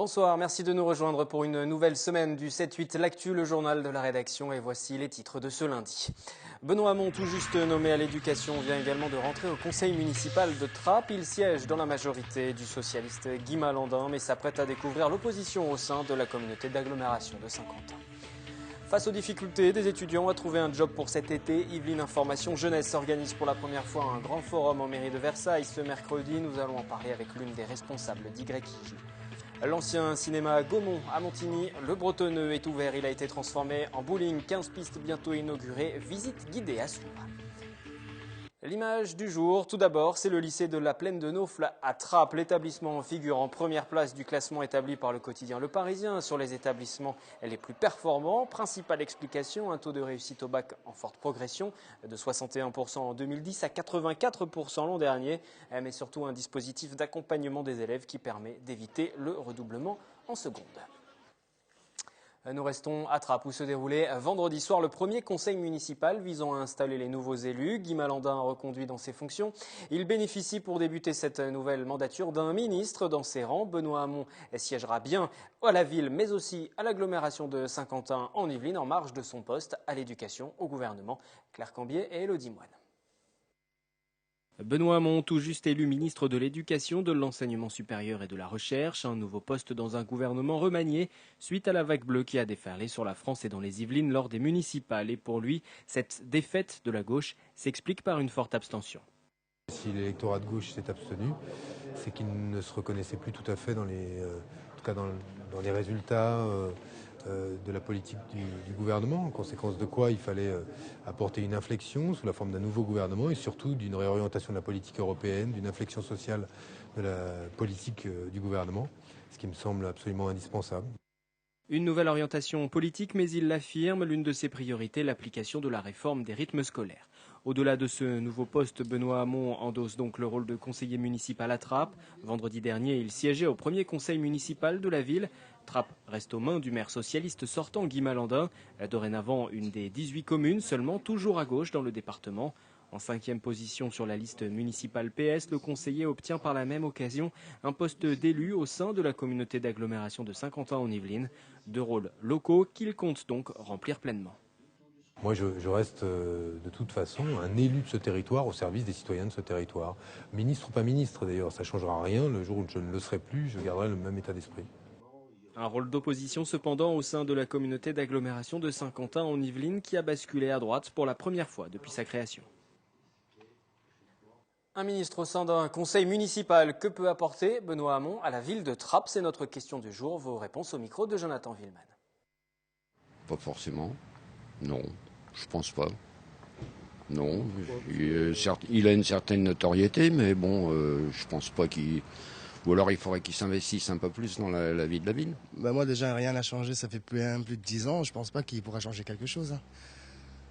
Bonsoir, merci de nous rejoindre pour une nouvelle semaine du 7-8 L'Actu, le journal de la rédaction. Et voici les titres de ce lundi. Benoît Hamon, tout juste nommé à l'éducation, vient également de rentrer au conseil municipal de Trappes. Il siège dans la majorité du socialiste Guy Malandin, mais s'apprête à découvrir l'opposition au sein de la communauté d'agglomération de Saint-Quentin. Face aux difficultés des étudiants à trouver un job pour cet été, Yvelines Information Jeunesse organise pour la première fois un grand forum en mairie de Versailles ce mercredi. Nous allons en parler avec l'une des responsables d'YJ. L'ancien cinéma Gaumont à Montigny, le Bretonneux est ouvert. Il a été transformé en bowling, 15 pistes bientôt inaugurées. Visite guidée à suivre. L'image du jour, tout d'abord, c'est le lycée de la Plaine de Naufle à Trappes. L'établissement figure en première place du classement établi par le quotidien Le Parisien sur les établissements les plus performants. Principale explication, un taux de réussite au bac en forte progression de 61% en 2010 à 84% l'an dernier, mais surtout un dispositif d'accompagnement des élèves qui permet d'éviter le redoublement en seconde. Nous restons à Trappes où se déroulait vendredi soir le premier conseil municipal visant à installer les nouveaux élus. Guy Malandin reconduit dans ses fonctions. Il bénéficie pour débuter cette nouvelle mandature d'un ministre dans ses rangs. Benoît Hamon siégera bien à la ville mais aussi à l'agglomération de Saint-Quentin en Yvelines en marge de son poste à l'éducation au gouvernement. Claire Cambier et Elodie Moine. Benoît Hamon, tout juste élu ministre de l'Éducation, de l'Enseignement supérieur et de la Recherche, un nouveau poste dans un gouvernement remanié suite à la vague bleue qui a déferlé sur la France et dans les Yvelines lors des municipales. Et pour lui, cette défaite de la gauche s'explique par une forte abstention. Si l'électorat de gauche s'est abstenu, c'est qu'il ne se reconnaissait plus tout à fait dans les résultats de la politique du gouvernement, en conséquence de quoi il fallait apporter une inflexion sous la forme d'un nouveau gouvernement et surtout d'une réorientation de la politique européenne, d'une inflexion sociale de la politique du gouvernement, ce qui me semble absolument indispensable. Une nouvelle orientation politique, mais il l'affirme, l'une de ses priorités, l'application de la réforme des rythmes scolaires. Au-delà de ce nouveau poste, Benoît Hamon endosse donc le rôle de conseiller municipal à Trappes. Vendredi dernier, il siégeait au premier conseil municipal de la ville. Trappes reste aux mains du maire socialiste sortant Guy Malandin, dorénavant une des 18 communes, seulement toujours à gauche dans le département. En 5e position sur la liste municipale PS, le conseiller obtient par la même occasion un poste d'élu au sein de la communauté d'agglomération de Saint-Quentin en Yvelines. Deux rôles locaux qu'il compte donc remplir pleinement. Moi, je reste de toute façon un élu de ce territoire au service des citoyens de ce territoire. Ministre ou pas ministre d'ailleurs, ça ne changera rien. Le jour où je ne le serai plus, je garderai le même état d'esprit. Un rôle d'opposition cependant au sein de la communauté d'agglomération de Saint-Quentin en Yvelines qui a basculé à droite pour la première fois depuis sa création. Un ministre au sein d'un conseil municipal, que peut apporter Benoît Hamon à la ville de Trappes? C'est notre question du jour. Vos réponses au micro de Jonathan Villeman. Pas forcément. Non, je pense pas. Non, il a une certaine notoriété, mais bon, je pense pas qu'il... Ou alors il faudrait qu'il s'investisse un peu plus dans la vie de la ville. Moi déjà, rien n'a changé, ça fait plus de 10 ans. Je pense pas qu'il pourra changer quelque chose.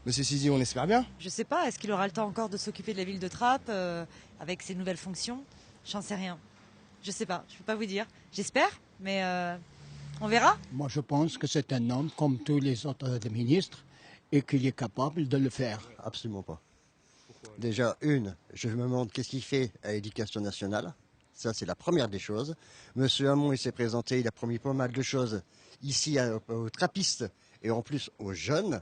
Monsieur Sisi, on espère bien. Je sais pas, est-ce qu'il aura le temps encore de s'occuper de la ville de Trappes avec ses nouvelles fonctions? J'en sais rien. Je sais pas, je peux pas vous dire. J'espère, mais on verra. Moi je pense que c'est un homme comme tous les autres ministres et qu'il est capable de le faire. Absolument pas. Déjà, je me demande qu'est-ce qu'il fait à l'éducation nationale. Ça, c'est la première des choses. Monsieur Hamon, il s'est présenté, il a promis pas mal de choses ici aux trappistes et en plus aux jeunes,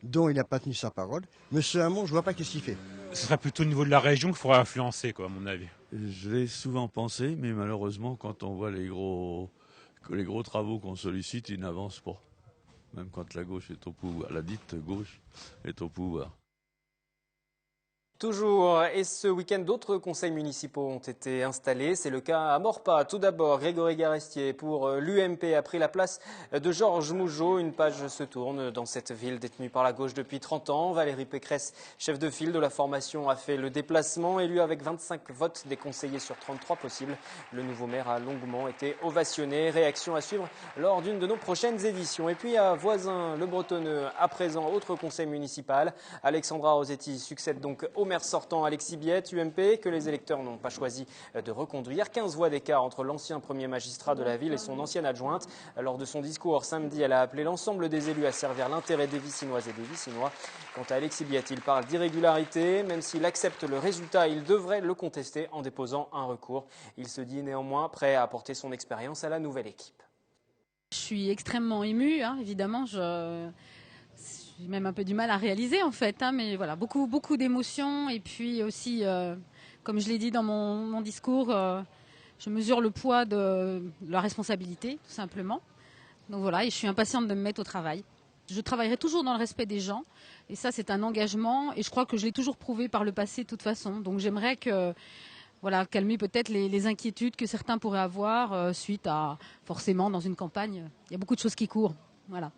dont il n'a pas tenu sa parole. Monsieur Hamon, je vois pas qu'est-ce qu'il fait. Ce sera plutôt au niveau de la région qu'il faudra influencer, à mon avis. Je l'ai souvent pensé, mais malheureusement, quand on voit les gros travaux qu'on sollicite, ils n'avancent pas. Même quand la gauche est au pouvoir, la dite gauche est au pouvoir. Toujours, et ce week-end, d'autres conseils municipaux ont été installés. C'est le cas à Maurepas. Tout d'abord, Grégory Garestier pour l'UMP a pris la place de Georges Mougeot. Une page se tourne dans cette ville détenue par la gauche depuis 30 ans. Valérie Pécresse, chef de file de la formation, a fait le déplacement. Élu avec 25 votes des conseillers sur 33 possibles, le nouveau maire a longuement été ovationné. Réaction à suivre lors d'une de nos prochaines éditions. Et puis à Voisin, le Bretonneux, à présent, autre conseil municipal. Alexandra Rosetti succède donc au maire sortant Alexis Biette, UMP, que les électeurs n'ont pas choisi de reconduire. 15 voix d'écart entre l'ancien premier magistrat de la ville et son ancienne adjointe. Lors de son discours samedi, elle a appelé l'ensemble des élus à servir l'intérêt des Vicinoises et des Vicinois. Quant à Alexis Biette, il parle d'irrégularité. Même s'il accepte le résultat, il devrait le contester en déposant un recours. Il se dit néanmoins prêt à apporter son expérience à la nouvelle équipe. Je suis extrêmement émue, évidemment. J'ai même un peu du mal à réaliser en fait, mais voilà, beaucoup d'émotions. Et puis aussi, comme je l'ai dit dans mon discours, je mesure le poids de la responsabilité, tout simplement. Donc voilà, et je suis impatiente de me mettre au travail. Je travaillerai toujours dans le respect des gens, et ça c'est un engagement, et je crois que je l'ai toujours prouvé par le passé de toute façon. Donc j'aimerais calmer peut-être les inquiétudes que certains pourraient avoir suite à, forcément, dans une campagne, il y a beaucoup de choses qui courent. Voilà.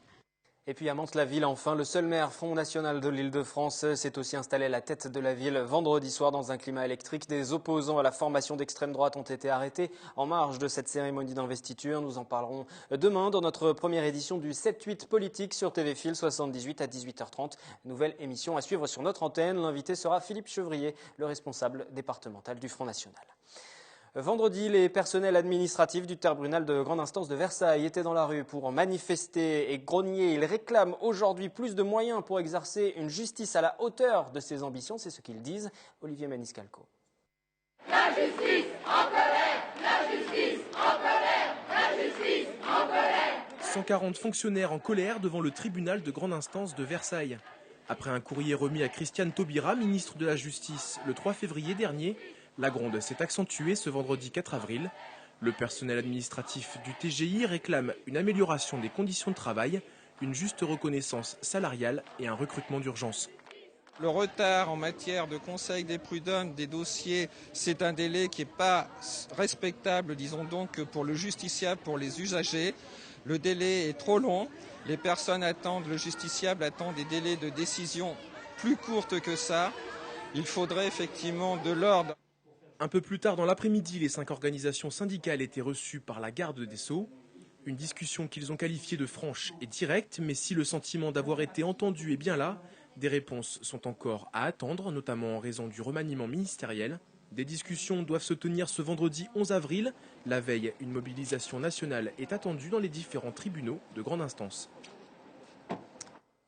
Et puis à Mantes-la-Ville, enfin, le seul maire Front National de l'Île-de-France s'est aussi installé à la tête de la ville vendredi soir dans un climat électrique. Des opposants à la formation d'extrême droite ont été arrêtés en marge de cette cérémonie d'investiture. Nous en parlerons demain dans notre première édition du 7-8 politique sur TV Fil 78 à 18h30. Nouvelle émission à suivre sur notre antenne. L'invité sera Philippe Chevrier, le responsable départemental du Front National. Vendredi, les personnels administratifs du tribunal de grande instance de Versailles étaient dans la rue pour manifester et grogner. Ils réclament aujourd'hui plus de moyens pour exercer une justice à la hauteur de ses ambitions. C'est ce qu'ils disent. Olivier Maniscalco. La justice en colère, la justice en colère, la justice en colère. 140 fonctionnaires en colère devant le tribunal de grande instance de Versailles. Après un courrier remis à Christiane Taubira, ministre de la Justice, le 3 février dernier, la gronde s'est accentuée ce vendredi 4 avril. Le personnel administratif du TGI réclame une amélioration des conditions de travail, une juste reconnaissance salariale et un recrutement d'urgence. Le retard en matière de conseil des prud'hommes des dossiers, c'est un délai qui n'est pas respectable, disons donc, pour le justiciable, pour les usagers. Le délai est trop long. Les personnes attendent, le justiciable attend des délais de décision plus courts que ça. Il faudrait effectivement de l'ordre. Un peu plus tard dans l'après-midi, les 5 organisations syndicales étaient reçues par la garde des Sceaux. Une discussion qu'ils ont qualifiée de franche et directe, mais si le sentiment d'avoir été entendu est bien là, des réponses sont encore à attendre, notamment en raison du remaniement ministériel. Des discussions doivent se tenir ce vendredi 11 avril. La veille, une mobilisation nationale est attendue dans les différents tribunaux de grande instance.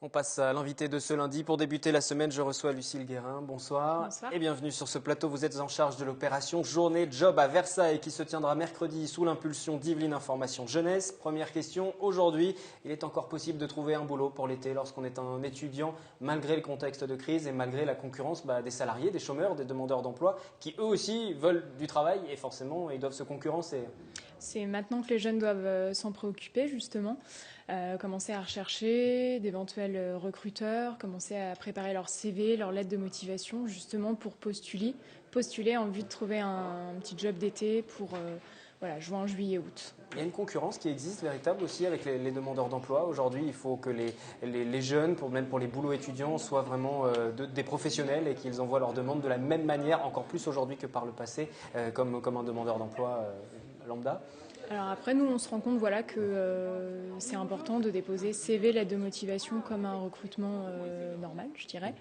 On passe à l'invité de ce lundi. Pour débuter la semaine, je reçois Lucille Guérin. Bonsoir. Bonsoir. Et bienvenue sur ce plateau. Vous êtes en charge de l'opération Journée Job à Versailles qui se tiendra mercredi sous l'impulsion d'Yveline Information Jeunesse. Première question, aujourd'hui, il est encore possible de trouver un boulot pour l'été lorsqu'on est un étudiant, malgré le contexte de crise et malgré la concurrence des salariés, des chômeurs, des demandeurs d'emploi qui eux aussi veulent du travail et forcément ils doivent se concurrencer. C'est maintenant que les jeunes doivent s'en préoccuper justement. Commencer à rechercher d'éventuels recruteurs, commencer à préparer leur CV, leur lettre de motivation, justement pour postuler en vue de trouver un petit job d'été pour juin, juillet, août. Il y a une concurrence qui existe véritable aussi avec les demandeurs d'emploi. Aujourd'hui, il faut que les jeunes, même pour les boulots étudiants, soient vraiment des professionnels et qu'ils envoient leurs demandes de la même manière, encore plus aujourd'hui que par le passé, comme un demandeur d'emploi lambda. Alors après, nous, on se rend compte que c'est important de déposer CV, lettre de motivation comme un recrutement normal, je dirais.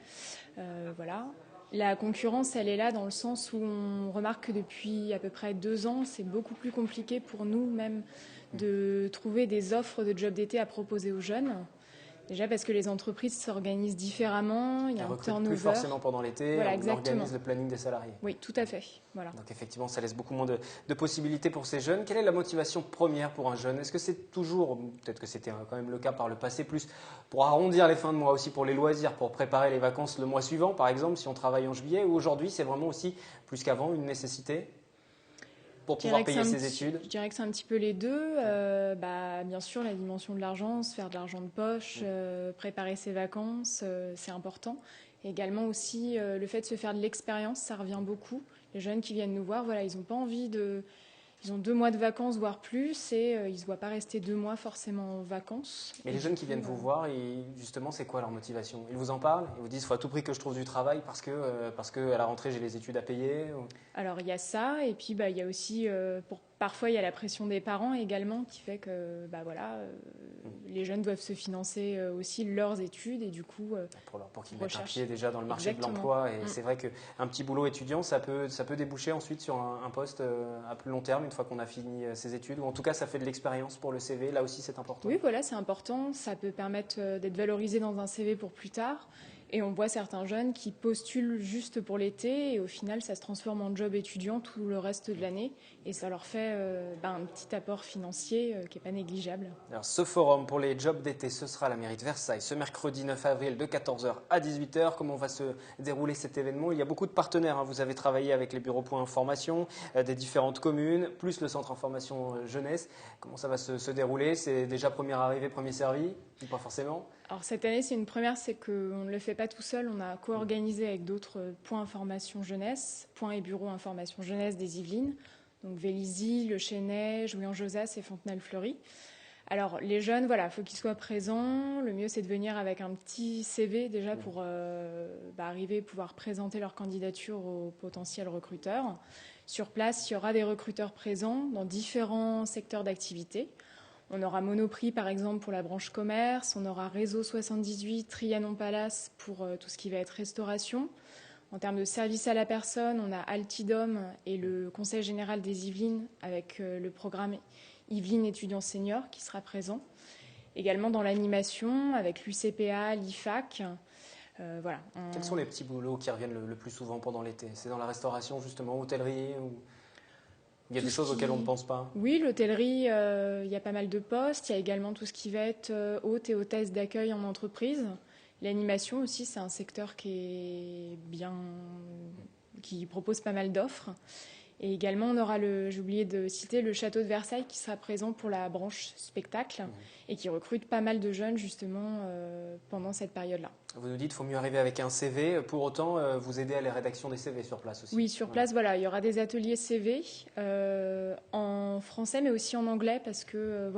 La concurrence, elle est là dans le sens où on remarque que depuis à peu près 2 ans, c'est beaucoup plus compliqué pour nous même de trouver des offres de job d'été à proposer aux jeunes. Déjà parce que les entreprises s'organisent différemment, il y a un turnover. Plus forcément pendant l'été, voilà, on organise le planning des salariés. Oui, tout à fait. Voilà. Donc effectivement, ça laisse beaucoup moins de possibilités pour ces jeunes. Quelle est la motivation première pour un jeune? Est-ce que c'est toujours, peut-être que c'était quand même le cas par le passé, plus pour arrondir les fins de mois, aussi pour les loisirs, pour préparer les vacances le mois suivant, par exemple, si on travaille en juillet, ou aujourd'hui c'est vraiment aussi, plus qu'avant, une nécessité pour pouvoir payer ses études? Je dirais que c'est un petit peu les deux. Bien sûr, la dimension de l'argent, se faire de l'argent de poche, préparer ses vacances, c'est important. Et également aussi le fait de se faire de l'expérience, ça revient beaucoup. Les jeunes qui viennent nous voir, ils n'ont pas envie de... Ils ont 2 mois de vacances, voire plus, et ils ne se voient pas rester 2 mois forcément en vacances. Et les jeunes qui viennent vous voir, justement, c'est quoi leur motivation? Ils vous en parlent? Ils vous disent, il faut à tout prix que je trouve du travail parce que à la rentrée, j'ai les études à payer? Alors, il y a ça, et puis il y a aussi, pour Parfois, il y a la pression des parents également qui fait que les jeunes doivent se financer aussi leurs études et du coup pour qu'ils mettent un pied déjà dans le marché de Exactement. l'emploi. Et c'est vrai qu'un petit boulot étudiant, ça peut déboucher ensuite sur un poste à plus long terme une fois qu'on a fini ses études. Ou en tout cas, ça fait de l'expérience pour le CV. Là aussi, c'est important. Oui, voilà, c'est important. Ça peut permettre d'être valorisé dans un CV pour plus tard. Et on voit certains jeunes qui postulent juste pour l'été et au final, ça se transforme en job étudiant tout le reste de l'année. Et ça leur fait un petit apport financier qui n'est pas négligeable. Alors, ce forum pour les jobs d'été, ce sera à la mairie de Versailles ce mercredi 9 avril de 14h à 18h. Comment va se dérouler cet événement? Il y a beaucoup de partenaires. Vous avez travaillé avec les bureaux Point Information des différentes communes, plus le centre information jeunesse. Comment ça va se dérouler? C'est déjà première arrivée, premier servi? Ou pas forcément? Alors cette année, c'est une première, c'est qu'on ne le fait pas tout seul. On a co-organisé avec d'autres points information jeunesse, points et bureaux information jeunesse des Yvelines, donc Vélizy, Le Chesnay, Jouy-en-Josas et Fontenay-le-Fleury. Alors les jeunes, il faut qu'ils soient présents. Le mieux, c'est de venir avec un petit CV déjà pour arriver, pouvoir présenter leur candidature aux potentiels recruteurs. Sur place, il y aura des recruteurs présents dans différents secteurs d'activité. On aura Monoprix, par exemple, pour la branche commerce. On aura Réseau 78, Trianon Palace pour tout ce qui va être restauration. En termes de service à la personne, on a Altidom et le Conseil général des Yvelines avec le programme Yvelines étudiants seniors qui sera présent. Également dans l'animation avec l'UCPA, l'IFAC. Quels sont les petits boulots qui reviennent le plus souvent pendant l'été? C'est dans la restauration, justement, hôtellerie ou... Il y a des choses auxquelles on ne pense pas? Oui, l'hôtellerie, il y a pas mal de postes. Il y a également tout ce qui va être hôte et hôtesse d'accueil en entreprise. L'animation aussi, c'est un secteur qui propose pas mal d'offres. Et également, on aura, j'ai oublié de citer, le château de Versailles qui sera présent pour la branche spectacle et qui recrute pas mal de jeunes justement pendant cette période-là. Vous nous dites qu'il faut mieux arriver avec un CV. Pour autant, vous aidez à la rédaction des CV sur place aussi? Oui, sur place, il y aura des ateliers CV en français mais aussi en anglais parce que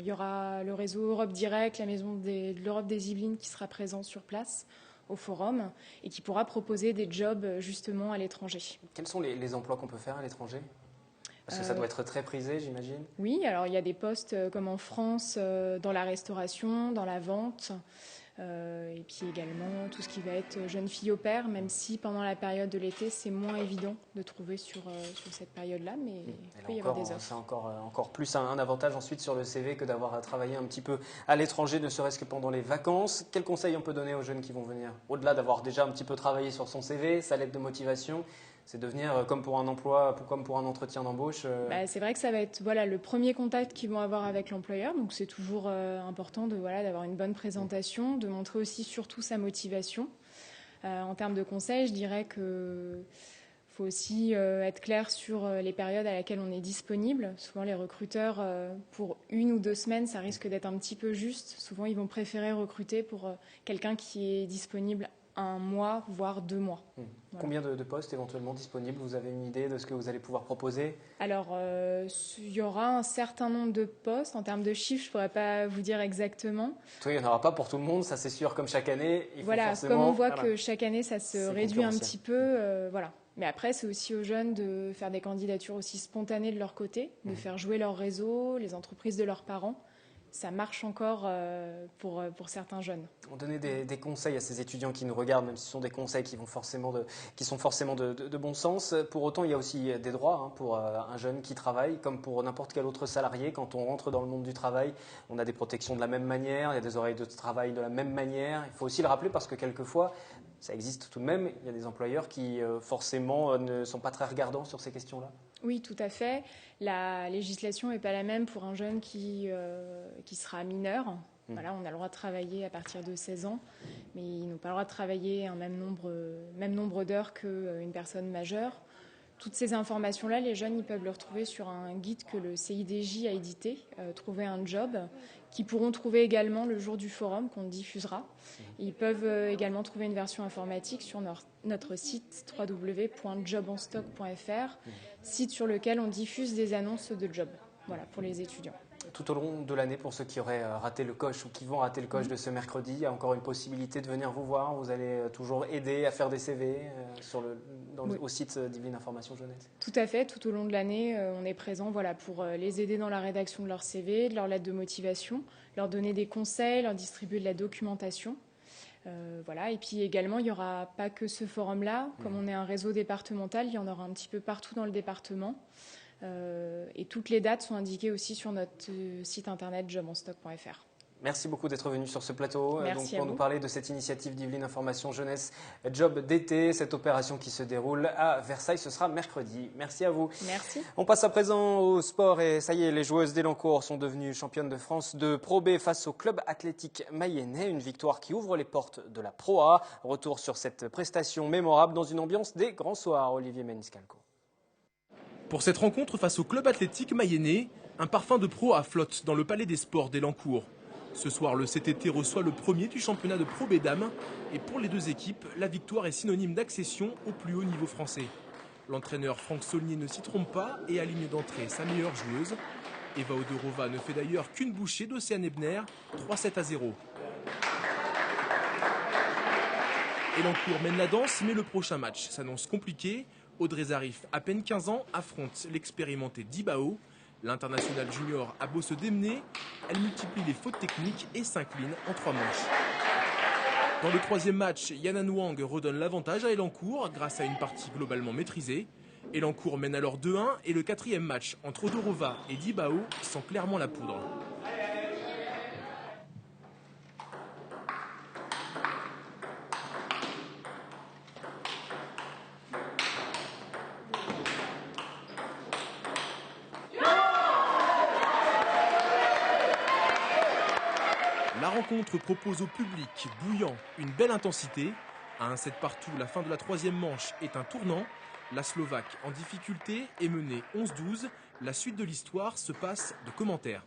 il y aura le réseau Europe Direct, la maison de l'Europe des Yvelines qui sera présent sur place au forum et qui pourra proposer des jobs justement à l'étranger. Quels sont les emplois qu'on peut faire à l'étranger? Parce que ça doit être très prisé, j'imagine. Oui, alors il y a des postes comme en France dans la restauration, dans la vente, et puis également tout ce qui va être jeune fille au pair, même si pendant la période de l'été, c'est moins évident de trouver sur cette période-là, mais il peut y avoir des offres. C'est encore plus un avantage ensuite sur le CV que d'avoir travaillé un petit peu à l'étranger, ne serait-ce que pendant les vacances. Quels conseils on peut donner aux jeunes qui vont venir? Au-delà d'avoir déjà un petit peu travaillé sur son CV, sa lettre de motivation, c'est de venir comme pour un emploi, comme pour un entretien d'embauche. C'est vrai que ça va être le premier contact qu'ils vont avoir avec l'employeur. Donc c'est toujours important d'avoir une bonne présentation, de montrer aussi surtout sa motivation. En termes de conseils, je dirais que faut aussi être clair sur les périodes à laquelle on est disponible. Souvent les recruteurs, pour 1 ou 2 semaines, ça risque d'être un petit peu juste. Souvent ils vont préférer recruter pour quelqu'un qui est disponible 1 mois, voire 2 mois. Voilà. Combien de postes éventuellement disponibles? Vous avez une idée de ce que vous allez pouvoir proposer? Alors, il y aura un certain nombre de postes. En termes de chiffres, je ne pourrais pas vous dire exactement. Il n'y en aura pas pour tout le monde, ça c'est sûr, comme chaque année. Comme on voit que chaque année, ça se réduit un petit peu. Mais après, c'est aussi aux jeunes de faire des candidatures aussi spontanées de leur côté, de faire jouer leur réseau, les entreprises de leurs parents. Ça marche encore pour certains jeunes. On donnait des conseils à ces étudiants qui nous regardent, même si ce sont des conseils qui sont forcément de bon sens. Pour autant, il y a aussi des droits pour un jeune qui travaille, comme pour n'importe quel autre salarié. Quand on rentre dans le monde du travail, on a des protections de la même manière, il y a des horaires de travail de la même manière. Il faut aussi le rappeler parce que quelquefois, ça existe tout de même. Il y a des employeurs qui forcément ne sont pas très regardants sur ces questions-là. Oui, tout à fait. La législation n'est pas la même pour un jeune qui sera mineur. Voilà, on a le droit de travailler à partir de 16 ans, mais ils n'ont pas le droit de travailler un même nombre d'heures qu'une personne majeure. Toutes ces informations-là, les jeunes ils peuvent le retrouver sur un guide que le CIDJ a édité, Trouver un job, qu'ils pourront trouver également le jour du forum qu'on diffusera. Ils peuvent également trouver une version informatique sur notre site www.jobonstock.fr, site sur lequel on diffuse des annonces de job pour les étudiants. tout au long de l'année pour ceux qui auraient raté le coche ou qui vont rater le coche de ce mercredi. Il y a encore une possibilité de venir vous voir. Vous allez toujours aider à faire des CV au site d'Yvelines Information Jeunesse. Tout à fait, tout au long de l'année, on est présent pour les aider dans la rédaction de leur CV, de leur lettre de motivation, leur donner des conseils, leur distribuer de la documentation. Et puis également, il n'y aura pas que ce forum-là. Comme on est un réseau départemental, il y en aura un petit peu partout dans le département. Et toutes les dates sont indiquées aussi sur notre site internet jobonstock.fr. Merci beaucoup d'être venu sur ce plateau Merci pour nous parler de cette initiative d'Yvelines Information Jeunesse Job d'été, cette opération qui se déroule à Versailles. Ce sera mercredi. Merci à vous. Merci. On passe à présent au sport et ça y est, les joueuses d'Elancourt sont devenues championnes de France de Pro B face au club athlétique mayennais. Une victoire qui ouvre les portes de la Pro A. Retour sur cette prestation mémorable dans une ambiance des grands soirs. Olivier Maniscalco. Pour cette rencontre face au club athlétique mayennais, un parfum de Pro A flotte dans le palais des sports d'Elancourt. Ce soir, le CTT reçoit le premier du championnat de Pro B dames. Et pour les deux équipes, la victoire est synonyme d'accession au plus haut niveau français. L'entraîneur Franck Saulnier ne s'y trompe pas et aligne d'entrée sa meilleure joueuse. Eva Odorova ne fait d'ailleurs qu'une bouchée d'Océane Ebner, 3-7-0. Elancourt mène la danse, mais le prochain match s'annonce compliqué. Audrey Zarif, à peine 15 ans, affronte l'expérimenté Dibao. L'international junior a beau se démener, elle multiplie les fautes techniques et s'incline en 3 manches. Dans le troisième match, Yana Nwang redonne l'avantage à Elancourt grâce à une partie globalement maîtrisée. Elancourt mène alors 2-1 et le quatrième match entre Odorova et Dibao sent clairement la poudre. La rencontre propose au public bouillant une belle intensité. À 1-7 partout, la fin de la troisième manche est un tournant. La Slovaque en difficulté est menée 11-12. La suite de l'histoire se passe de commentaires.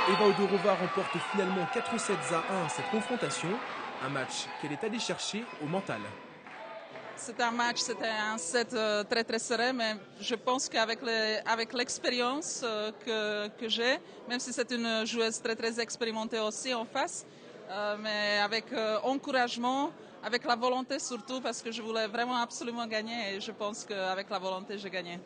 Eva Odorova remporte finalement 4-7-1 cette confrontation, un match qu'elle est allée chercher au mental. C'était un set très très serré, mais je pense qu'avec l'expérience que j'ai, même si c'est une joueuse très très expérimentée aussi en face, mais avec encouragement, avec la volonté surtout, parce que je voulais vraiment absolument gagner et je pense qu'avec la volonté j'ai gagné.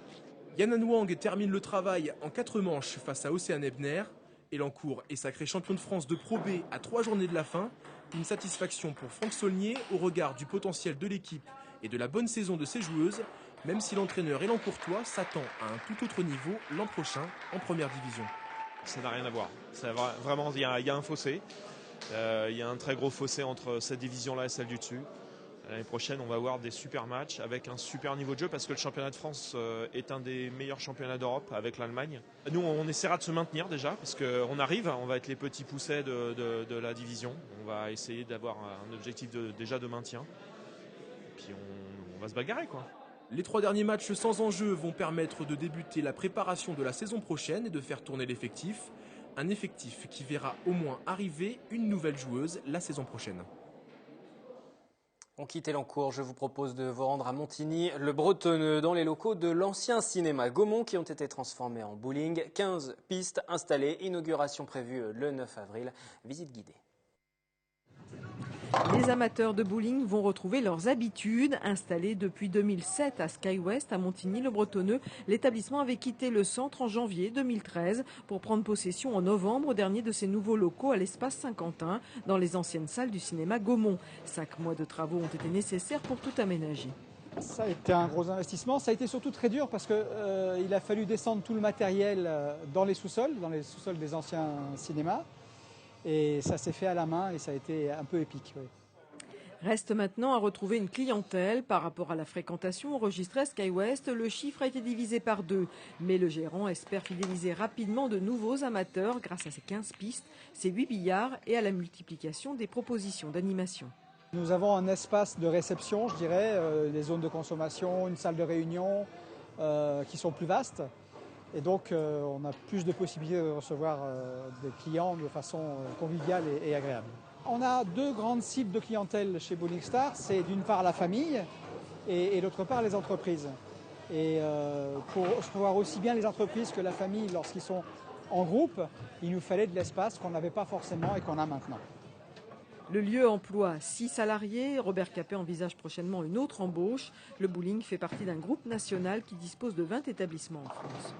Yana Nwang termine le travail en 4 manches face à Océane Ebner. Elancourt est sacré champion de France de Pro B à 3 journées de la fin. Une satisfaction pour Franck Saulnier au regard du potentiel de l'équipe et de la bonne saison de ses joueuses, même si l'entraîneur élancourtois s'attend à un tout autre niveau l'an prochain en première division. Ça n'a rien à voir. Vraiment, il y a un fossé. Il y a un très gros fossé entre cette division-là et celle du dessus. L'année prochaine, on va avoir des super matchs avec un super niveau de jeu parce que le championnat de France est un des meilleurs championnats d'Europe avec l'Allemagne. Nous, on essaiera de se maintenir déjà parce qu'on arrive, on va être les petits poussets de la division. On va essayer d'avoir un objectif déjà de maintien. Puis on va se bagarrer, quoi. Les 3 derniers matchs sans enjeu vont permettre de débuter la préparation de la saison prochaine et de faire tourner l'effectif. Un effectif qui verra au moins arriver une nouvelle joueuse la saison prochaine. On quitte Elancourt, je vous propose de vous rendre à Montigny, le Bretonneux, dans les locaux de l'ancien cinéma Gaumont qui ont été transformés en bowling. 15 pistes installées, inauguration prévue le 9 avril, visite guidée. Les amateurs de bowling vont retrouver leurs habitudes. Installés depuis 2007 à SkyWest à Montigny-le-Bretonneux, l'établissement avait quitté le centre en janvier 2013 pour prendre possession en novembre dernier de ses nouveaux locaux à l'espace Saint-Quentin, dans les anciennes salles du cinéma Gaumont. 5 mois de travaux ont été nécessaires pour tout aménager. Ça a été un gros investissement. Ça a été surtout très dur parce qu'il a fallu descendre tout le matériel dans les sous-sols des anciens cinémas. Et ça s'est fait à la main et ça a été un peu épique. Oui. Reste maintenant à retrouver une clientèle. Par rapport à la fréquentation enregistrée à SkyWest, le chiffre a été divisé par 2. Mais le gérant espère fidéliser rapidement de nouveaux amateurs grâce à ses 15 pistes, ses 8 billards et à la multiplication des propositions d'animation. Nous avons un espace de réception, je dirais, des zones de consommation, une salle de réunion qui sont plus vastes. Et donc on a plus de possibilités de recevoir des clients de façon conviviale et agréable. On a deux grandes cibles de clientèle chez Bowling Star, c'est d'une part la famille et d'autre part les entreprises. Et pour recevoir aussi bien les entreprises que la famille lorsqu'ils sont en groupe, il nous fallait de l'espace qu'on n'avait pas forcément et qu'on a maintenant. Le lieu emploie 6 salariés. Robert Capet envisage prochainement une autre embauche. Le bowling fait partie d'un groupe national qui dispose de 20 établissements en France.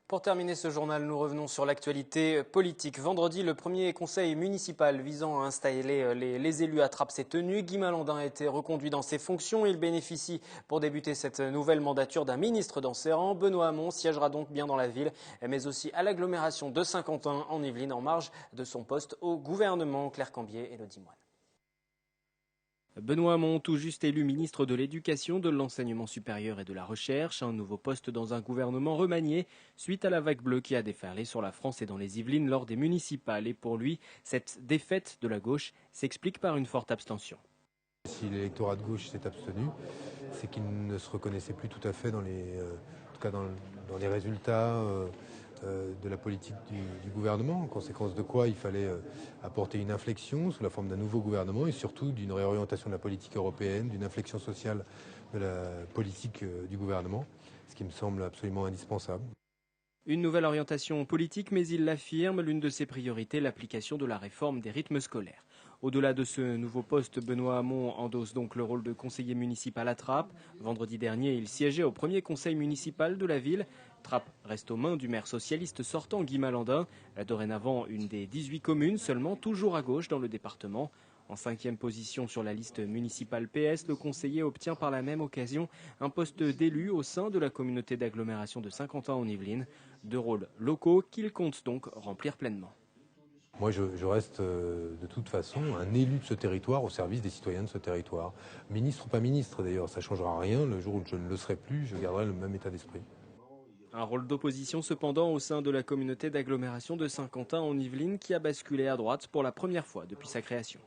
Pour terminer ce journal, nous revenons sur l'actualité politique. Vendredi, le premier conseil municipal visant à installer les élus à Trappes s'est tenu. Guy Malandin a été reconduit dans ses fonctions. Il bénéficie pour débuter cette nouvelle mandature d'un ministre dans ses rangs. Benoît Hamon siégera donc bien dans la ville, mais aussi à l'agglomération de Saint-Quentin en Yvelines en marge de son poste au gouvernement. Claire Cambier et Elodie Moine. Benoît Hamon, tout juste élu ministre de l'Éducation, de l'Enseignement supérieur et de la Recherche, un nouveau poste dans un gouvernement remanié suite à la vague bleue qui a déferlé sur la France et dans les Yvelines lors des municipales. Et pour lui, cette défaite de la gauche s'explique par une forte abstention. Si l'électorat de gauche s'est abstenu, c'est qu'il ne se reconnaissait plus tout à fait dans les résultats de la politique du gouvernement, en conséquence de quoi il fallait apporter une inflexion sous la forme d'un nouveau gouvernement et surtout d'une réorientation de la politique européenne, d'une inflexion sociale de la politique du gouvernement, ce qui me semble absolument indispensable. Une nouvelle orientation politique, mais il l'affirme, l'une de ses priorités, l'application de la réforme des rythmes scolaires. Au-delà de ce nouveau poste, Benoît Hamon endosse donc le rôle de conseiller municipal à Trappes. Vendredi dernier, il siégeait au premier conseil municipal de la ville. Trappes reste aux mains du maire socialiste sortant Guy Malandin. Dorénavant, une des 18 communes, seulement toujours à gauche dans le département. En 5e position sur la liste municipale PS, le conseiller obtient par la même occasion un poste d'élu au sein de la communauté d'agglomération de Saint-Quentin en Yvelines. Deux rôles locaux qu'il compte donc remplir pleinement. Moi, je reste de toute façon un élu de ce territoire au service des citoyens de ce territoire. Ministre ou pas ministre d'ailleurs, ça ne changera rien. Le jour où je ne le serai plus, je garderai le même état d'esprit. Un rôle d'opposition cependant au sein de la communauté d'agglomération de Saint-Quentin en Yvelines qui a basculé à droite pour la première fois depuis sa création.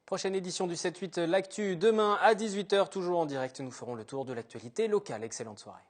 Prochaine édition du 7-8, l'actu demain à 18h, toujours en direct. Nous ferons le tour de l'actualité locale. Excellente soirée.